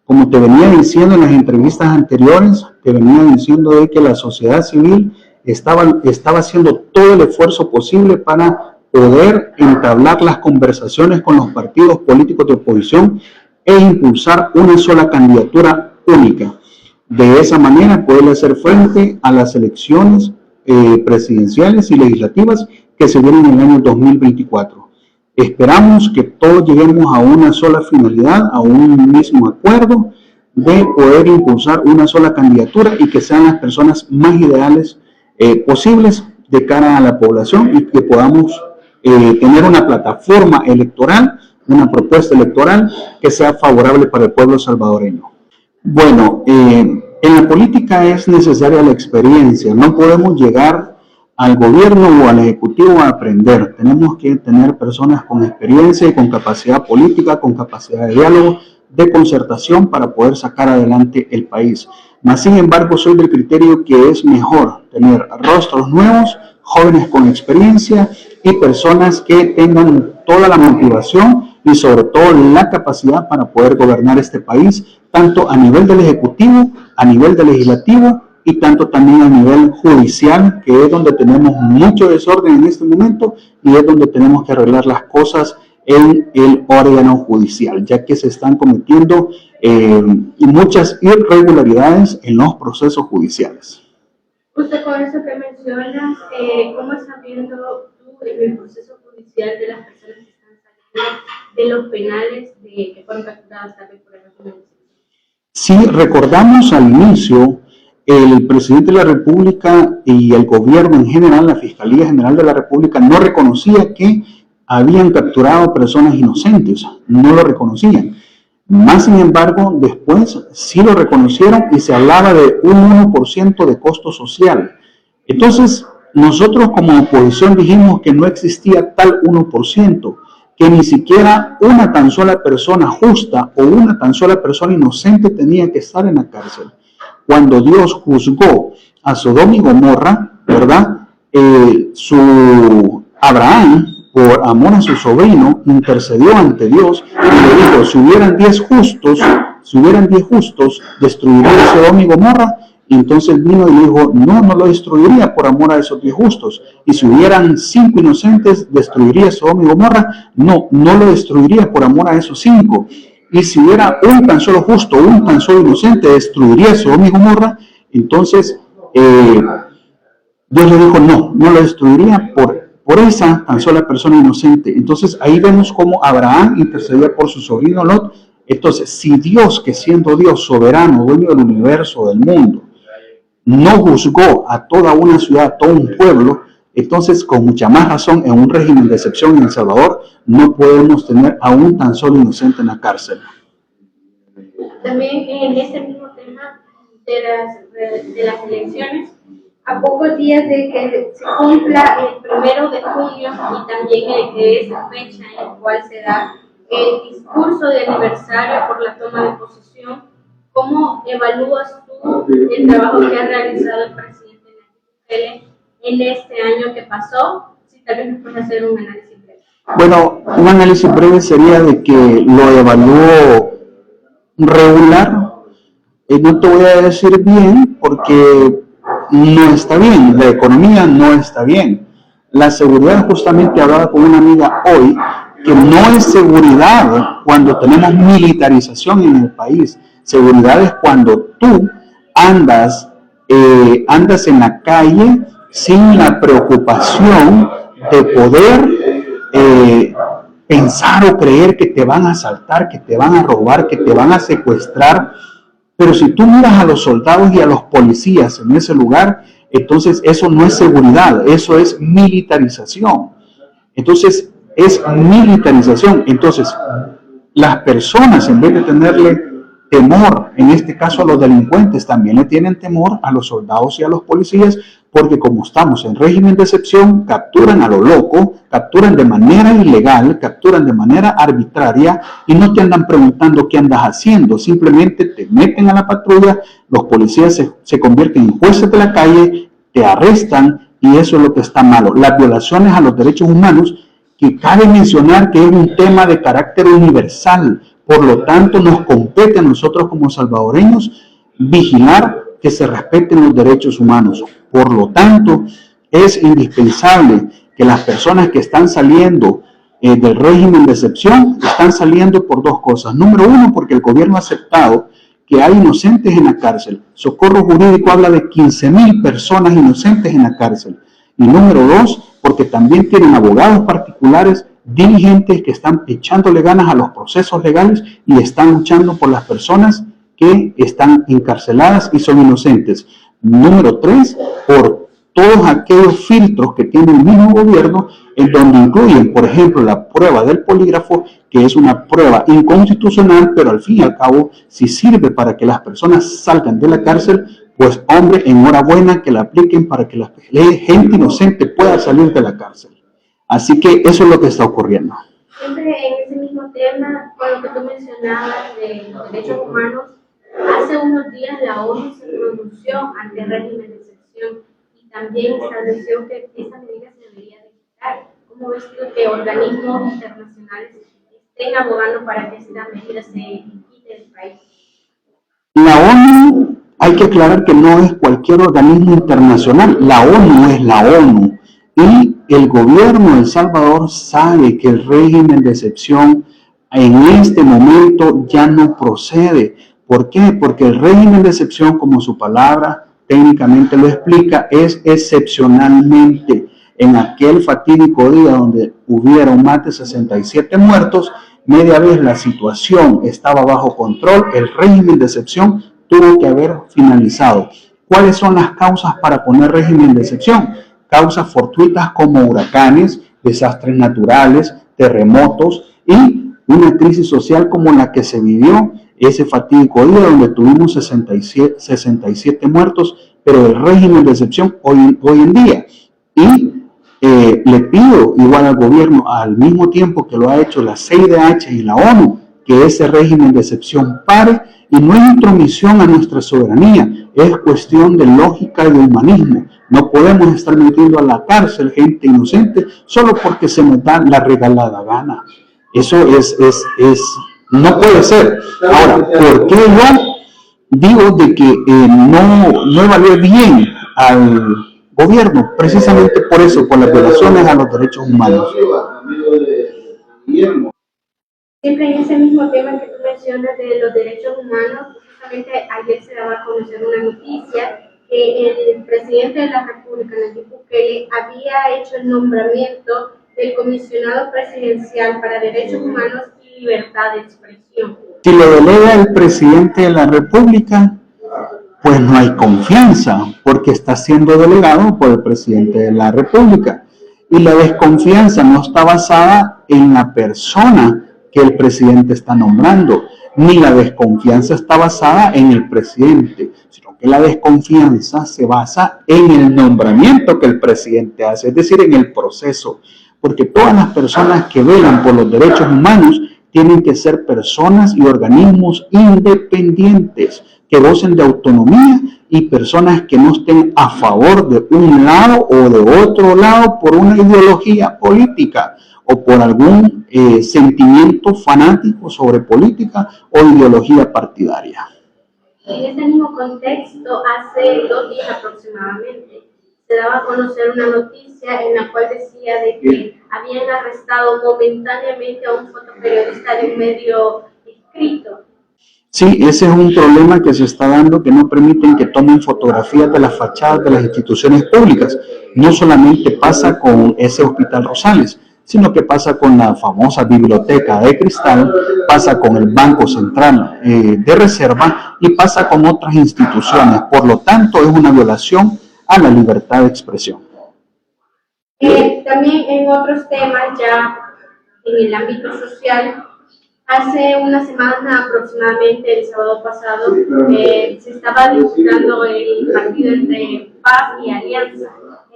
Como te venía diciendo en las entrevistas anteriores, te venía diciendo de que la sociedad civil estaba haciendo todo el esfuerzo posible para poder entablar las conversaciones con los partidos políticos de oposición e impulsar una sola candidatura única. De esa manera poder hacer frente a las elecciones presidenciales y legislativas que se vienen en el año 2024. Esperamos que todos lleguemos a una sola finalidad, a un mismo acuerdo de poder impulsar una sola candidatura y que sean las personas más ideales posibles de cara a la población y que podamos tener una plataforma electoral, una propuesta electoral que sea favorable para el pueblo salvadoreño. Bueno, en la política es necesaria la experiencia, no podemos llegar al gobierno o al ejecutivo a aprender, tenemos que tener personas con experiencia y con capacidad política, con capacidad de diálogo, de concertación para poder sacar adelante el país. Mas, sin embargo, soy del criterio que es mejor tener rostros nuevos, jóvenes con experiencia y personas que tengan toda la motivación y sobre todo la capacidad para poder gobernar este país, tanto a nivel del Ejecutivo, a nivel del Legislativo y tanto también a nivel judicial, que es donde tenemos mucho desorden en este momento y es donde tenemos que arreglar las cosas en el órgano judicial, ya que se están cometiendo muchas irregularidades en los procesos judiciales. Justo con eso que mencionas, ¿cómo estás viendo tú el proceso judicial de las personas que están saliendo de los penales que fueron capturadas también por el régimen? Si recordamos al inicio, el presidente de la República y el gobierno en general, la Fiscalía General de la República, no reconocía que habían capturado personas inocentes, no lo reconocían. Más sin embargo, después sí lo reconocieron y se hablaba de un 1% de costo social. Entonces, nosotros como oposición dijimos que no existía tal 1%, que ni siquiera una tan sola persona justa o una tan sola persona inocente tenía que estar en la cárcel. Cuando Dios juzgó a Sodoma y Gomorra, ¿verdad? Abraham, por amor a su sobrino, intercedió ante Dios y le dijo, si hubieran 10 justos, destruiría Sodoma y Gomorra. Y entonces vino y le dijo, no lo destruiría por amor a esos 10 justos. Y si hubieran 5 inocentes, destruiría Sodoma y Gomorra. No lo destruiría por amor a esos 5. Y si hubiera un tan solo justo, un tan solo inocente, destruiría Sodoma y Gomorra. Entonces, Dios le dijo, no lo destruiría por esa tan sola persona inocente. Entonces, ahí vemos cómo Abraham intercedía por su sobrino Lot. Entonces, si Dios, que siendo Dios soberano, dueño del universo, del mundo, no juzgó a toda una ciudad, a todo un pueblo, entonces con mucha más razón en un régimen de excepción en El Salvador no podemos tener a un tan solo inocente en la cárcel. También en este mismo tema de las elecciones, a pocos días de que se cumpla el 1 de junio y también el que es la fecha en la cual se da el discurso de aniversario por la toma de posesión, ¿cómo evalúas tú el trabajo que ha realizado el presidente Nayib Bukele en este año que pasó? Si tal vez nos puedes hacer un análisis breve. Bueno, un análisis breve sería de que lo evaluó regular. No te voy a decir bien porque no está bien, la economía no está bien. La seguridad, justamente hablaba con una amiga hoy, que no es seguridad cuando tenemos militarización en el país. Seguridad es cuando tú andas en la calle sin la preocupación de poder pensar o creer que te van a asaltar, que te van a robar, que te van a secuestrar. Pero si tú miras a los soldados y a los policías en ese lugar, entonces eso no es seguridad, eso es militarización. Entonces, es militarización. Entonces, las personas, en vez de tenerle temor, en este caso a los delincuentes, también le tienen temor a los soldados y a los policías, porque como estamos en régimen de excepción, capturan a lo loco, capturan de manera ilegal, capturan de manera arbitraria y no te andan preguntando qué andas haciendo, simplemente te meten a la patrulla, los policías se convierten en jueces de la calle, te arrestan y eso es lo que está malo. Las violaciones a los derechos humanos, que cabe mencionar que es un tema de carácter universal, Por lo tanto, nos compete a nosotros como salvadoreños vigilar que se respeten los derechos humanos. Por lo tanto, es indispensable que las personas que están saliendo del régimen de excepción están saliendo por dos cosas. Número uno, porque el gobierno ha aceptado que hay inocentes en la cárcel. Socorro Jurídico habla de 15.000 personas inocentes en la cárcel. Y número dos, porque también tienen abogados particulares diligentes que están echándole ganas a los procesos legales y están luchando por las personas que están encarceladas y son inocentes. Número tres, por todos aquellos filtros que tiene el mismo gobierno, en donde incluyen, por ejemplo, la prueba del polígrafo, que es una prueba inconstitucional, pero al fin y al cabo, si sirve para que las personas salgan de la cárcel, pues hombre, enhorabuena que la apliquen para que la gente inocente pueda salir de la cárcel. Así que eso es lo que está ocurriendo. Siempre en ese mismo tema, con lo que tú mencionabas de los derechos humanos, hace unos días la ONU se pronunció ante el régimen de excepción y también estableció que esa medida se debería de quitar. ¿Cómo ves tú que organismos internacionales estén abogando para que esta medida se quite del país? La ONU, hay que aclarar que no es cualquier organismo internacional, la ONU es la ONU. Y el gobierno de El Salvador sabe que el régimen de excepción en este momento ya no procede. ¿Por qué? Porque el régimen de excepción, como su palabra técnicamente lo explica, es excepcionalmente. En aquel fatídico día donde hubieron más de 67 muertos, media vez la situación estaba bajo control, el régimen de excepción tuvo que haber finalizado. ¿Cuáles son las causas para poner régimen de excepción? Causas fortuitas como huracanes, desastres naturales, terremotos y una crisis social como la que se vivió ese fatídico día donde tuvimos 67 muertos, pero el régimen de excepción hoy en día. Y le pido igual al gobierno, al mismo tiempo que lo ha hecho la CIDH y la ONU, que ese régimen de excepción pare, y no es intromisión a nuestra soberanía, es cuestión de lógica y de humanismo. No podemos estar metiendo a la cárcel gente inocente solo porque se nos da la regalada gana. Eso no puede ser. Ahora, ¿por qué yo digo de que no evalúe bien al gobierno? Precisamente por eso, por las violaciones a los derechos humanos. Siempre en ese mismo tema que tú mencionas de los derechos humanos, justamente ayer se daba a conocer una noticia que el presidente de la República, Nayib Bukele, había hecho el nombramiento del comisionado presidencial para derechos humanos y libertad de expresión. Si lo delega el presidente de la República, pues no hay confianza, porque está siendo delegado por el presidente de la República. Y la desconfianza no está basada en la persona que el presidente está nombrando, ni la desconfianza está basada en el presidente, sino que la desconfianza se basa en el nombramiento que el presidente hace, es decir, en el proceso, porque todas las personas que velan por los derechos humanos tienen que ser personas y organismos independientes, que gocen de autonomía y personas que no estén a favor de un lado o de otro lado por una ideología política o por algún sentimiento fanático sobre política o ideología partidaria. En este mismo contexto, hace 2 días aproximadamente, se daba a conocer una noticia en la cual decía de que habían arrestado momentáneamente a un fotoperiodista de un medio escrito. Sí, ese es un problema que se está dando, que no permiten que tomen fotografías de las fachadas de las instituciones públicas. No solamente pasa con ese Hospital Rosales, sino que pasa con la famosa Biblioteca de Cristal, pasa con el Banco Central de Reserva y pasa con otras instituciones. Por lo tanto, es una violación a la libertad de expresión. También en otros temas, ya en el ámbito social, hace una semana aproximadamente, el sábado pasado, se estaba disputando el partido entre Paz y Alianza,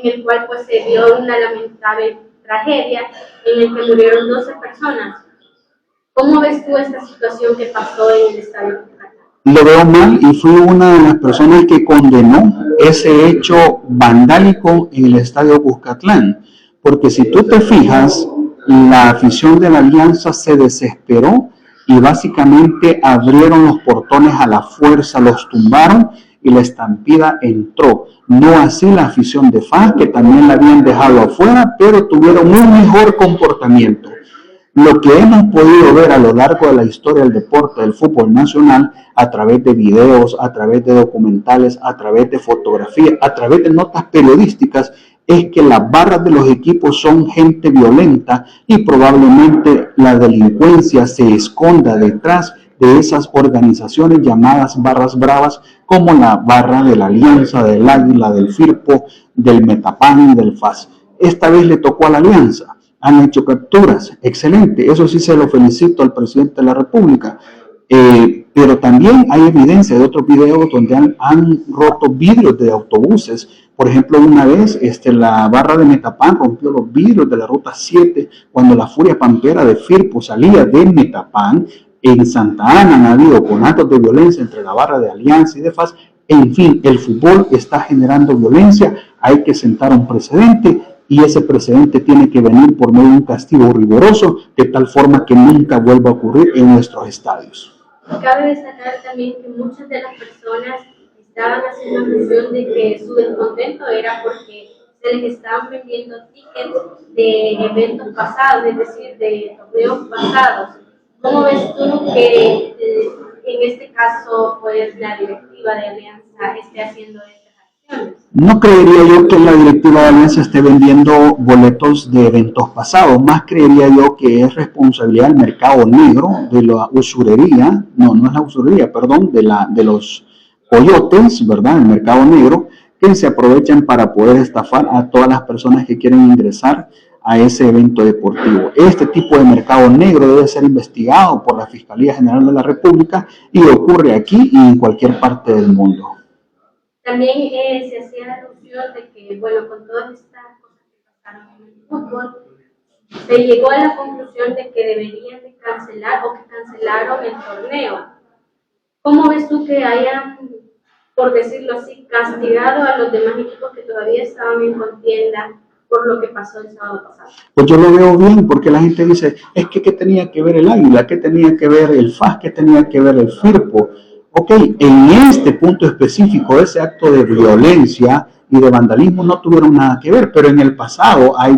en el cual pues se dio una lamentable tragedia en el que murieron 12 personas. ¿Cómo ves tú esta situación que pasó en el estadio Cuscatlán? Lo veo mal y fui una de las personas que condenó ese hecho vandálico en el estadio Cuscatlán, porque si tú te fijas, la afición de la Alianza se desesperó y básicamente abrieron los portones a la fuerza, los tumbaron y la estampida entró. No así la afición de FAS, que también la habían dejado afuera, pero tuvieron un mejor comportamiento. Lo que hemos podido ver a lo largo de la historia del deporte del fútbol nacional, a través de videos, a través de documentales, a través de fotografías, a través de notas periodísticas, es que las barras de los equipos son gente violenta y probablemente la delincuencia se esconda detrás de esas organizaciones llamadas barras bravas, como la barra de la Alianza, del Águila, del Firpo, del Metapan y del FAS. Esta vez le tocó a la Alianza. Han hecho capturas, excelente, eso sí se lo felicito al presidente de la República. Pero también hay evidencia de otros videos donde han roto vidrios de autobuses. Por ejemplo, una vez la barra de Metapan rompió los vidrios de la ruta 7 cuando la furia pampera de Firpo salía de Metapan. En Santa Ana han habido conatos de violencia entre la barra de Alianza y de FAS. En fin, el fútbol está generando violencia, hay que sentar un precedente y ese precedente tiene que venir por medio de un castigo riguroso, de tal forma que nunca vuelva a ocurrir en nuestros estadios. Cabe destacar también que muchas de las personas estaban haciendo mención de que su descontento era porque se les estaban vendiendo tickets de eventos pasados, es decir, de torneos pasados. ¿Cómo ves tú que en este caso pues la directiva de Alianza esté haciendo estas acciones? No creería yo que la directiva de Alianza esté vendiendo boletos de eventos pasados, más creería yo que es responsabilidad del mercado negro, de la usurería, no es la usurería, perdón, de los coyotes, ¿verdad? El mercado negro, que se aprovechan para poder estafar a todas las personas que quieren ingresar a ese evento deportivo. Este tipo de mercado negro debe ser investigado por la Fiscalía General de la República y ocurre aquí y en cualquier parte del mundo. También se hacía la alusión de que, bueno, con todas estas cosas que pasaron en el fútbol, se llegó a la conclusión de que deberían de cancelar o que cancelaron el torneo. ¿Cómo ves tú que hayan, por decirlo así, castigado a los demás equipos que todavía estaban en contienda por lo que pasó el sábado pasado? Pues yo lo veo bien, porque la gente dice, es que ¿qué tenía que ver el Águila? ¿Qué tenía que ver el FAS? ¿Qué tenía que ver el Firpo? Ok, en este punto específico, ese acto de violencia y de vandalismo no tuvieron nada que ver, pero en el pasado hay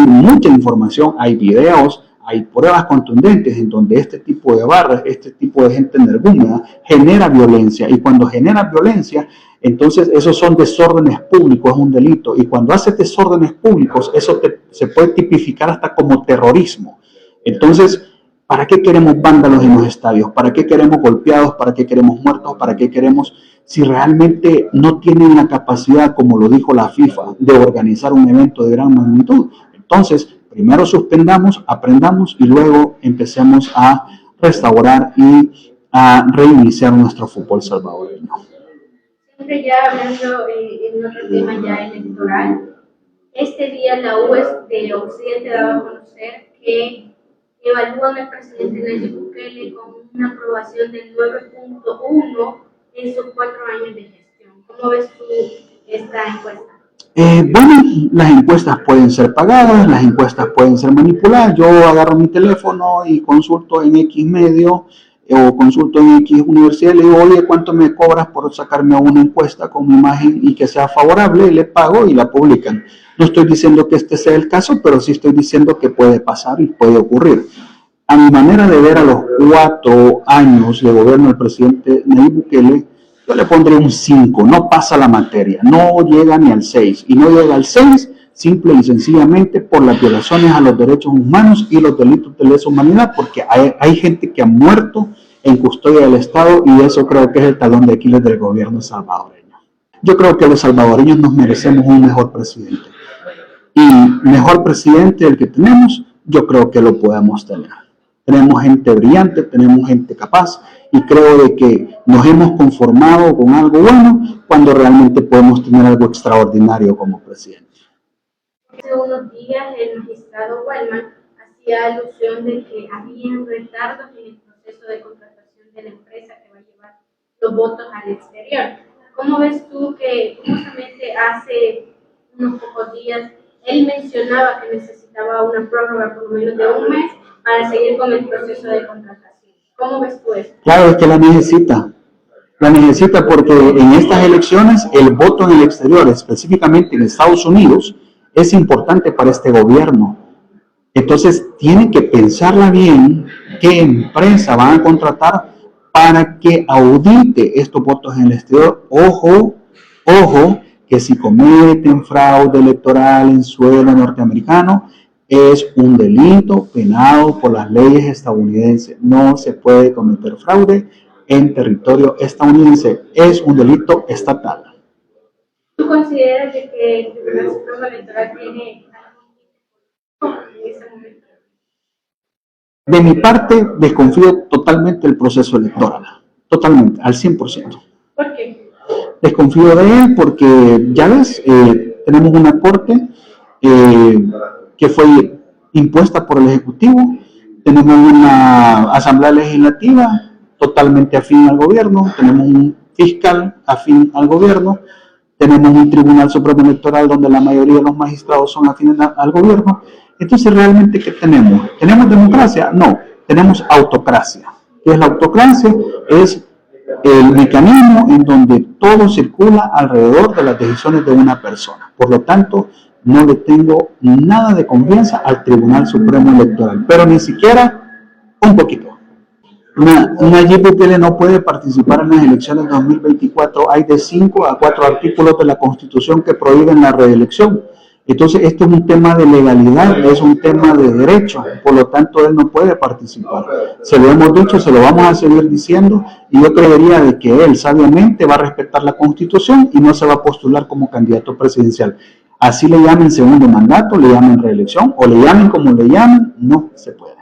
mucha información, hay videos, hay pruebas contundentes en donde este tipo de barras, este tipo de gente energúmena genera violencia, y cuando genera violencia, entonces esos son desórdenes públicos, es un delito, y cuando haces desórdenes públicos, eso se puede tipificar hasta como terrorismo. Entonces, ¿para qué queremos vándalos en los estadios? ¿Para qué queremos golpeados? ¿Para qué queremos muertos? ¿Para qué queremos, si realmente no tienen la capacidad, como lo dijo la FIFA, de organizar un evento de gran magnitud? Entonces, primero suspendamos, aprendamos y luego empecemos a restaurar y a reiniciar nuestro fútbol salvadoreño. Siempre ya hablando en otro tema ya electoral, este día la U.S. de Occidente daba a conocer que evalúan al presidente Nayib Bukele con una aprobación del 9.1 en sus 4 años de gestión. ¿Cómo ves tú esta encuesta? Bueno, las encuestas pueden ser pagadas, las encuestas pueden ser manipuladas. Yo agarro mi teléfono y consulto en X medio o consulto en X universidad y le digo, oye, ¿cuánto me cobras por sacarme una encuesta con mi imagen y que sea favorable? Y le pago y la publican. No estoy diciendo que este sea el caso, pero sí estoy diciendo que puede pasar y puede ocurrir. A mi manera de ver, a los 4 años de gobierno del presidente Nayib Bukele, yo le pondré un 5, no pasa la materia, no llega ni al 6, y no llega al 6 simple y sencillamente por las violaciones a los derechos humanos y los delitos de lesa humanidad, porque hay gente que ha muerto en custodia del Estado, y eso creo que es el talón de Aquiles del gobierno salvadoreño. Yo creo que los salvadoreños nos merecemos un mejor presidente, y mejor presidente del que tenemos, yo creo que lo podemos tener. Tenemos gente brillante, tenemos gente capaz, y creo de que nos hemos conformado con algo bueno cuando realmente podemos tener algo extraordinario como presidente. Hace unos días el magistrado Wellman hacía alusión de que había retardos en el proceso de contratación de la empresa que va a llevar los votos al exterior. ¿Cómo ves tú que justamente hace unos pocos días él mencionaba que necesitaba una prórroga por lo menos de un mes para seguir con el proceso de contratación? ¿Cómo ves tú eso? Claro, es que la necesita. La necesita porque en estas elecciones el voto en el exterior, específicamente en Estados Unidos, es importante para este gobierno. Entonces, tienen que pensarla bien qué empresa van a contratar para que audite estos votos en el exterior. Ojo, ojo, que si cometen fraude electoral en suelo norteamericano, es un delito penado por las leyes estadounidenses. No se puede cometer fraude en territorio estadounidense. Es un delito estatal. ¿Tú consideras de que el Tribunal Supremo Electoral tiene algún en ese momento? De mi parte, desconfío totalmente del proceso electoral. Totalmente, al 100%. ¿Por qué? Desconfío de él porque, ya ves, tenemos una corte que fue impuesta por el Ejecutivo, tenemos una Asamblea Legislativa totalmente afín al gobierno, tenemos un fiscal afín al gobierno, tenemos un Tribunal Supremo Electoral donde la mayoría de los magistrados son afines al gobierno. Entonces, ¿realmente qué tenemos? ¿Tenemos democracia? No, tenemos autocracia. ¿Qué es la autocracia? Es el mecanismo en donde todo circula alrededor de las decisiones de una persona. Por lo tanto, no le tengo nada de confianza al Tribunal Supremo Electoral, pero ni siquiera un poquito. Nayib Bukele no puede participar en las elecciones 2024. Hay de 5 a 4 artículos de la Constitución que prohíben la reelección. Entonces, esto es un tema de legalidad, es un tema de derecho, por lo tanto, él no puede participar. Se lo hemos dicho, se lo vamos a seguir diciendo, y yo creería de que él sabiamente va a respetar la Constitución y no se va a postular como candidato presidencial. Así le llamen segundo mandato, le llamen reelección, o le llamen como le llamen, no se puede.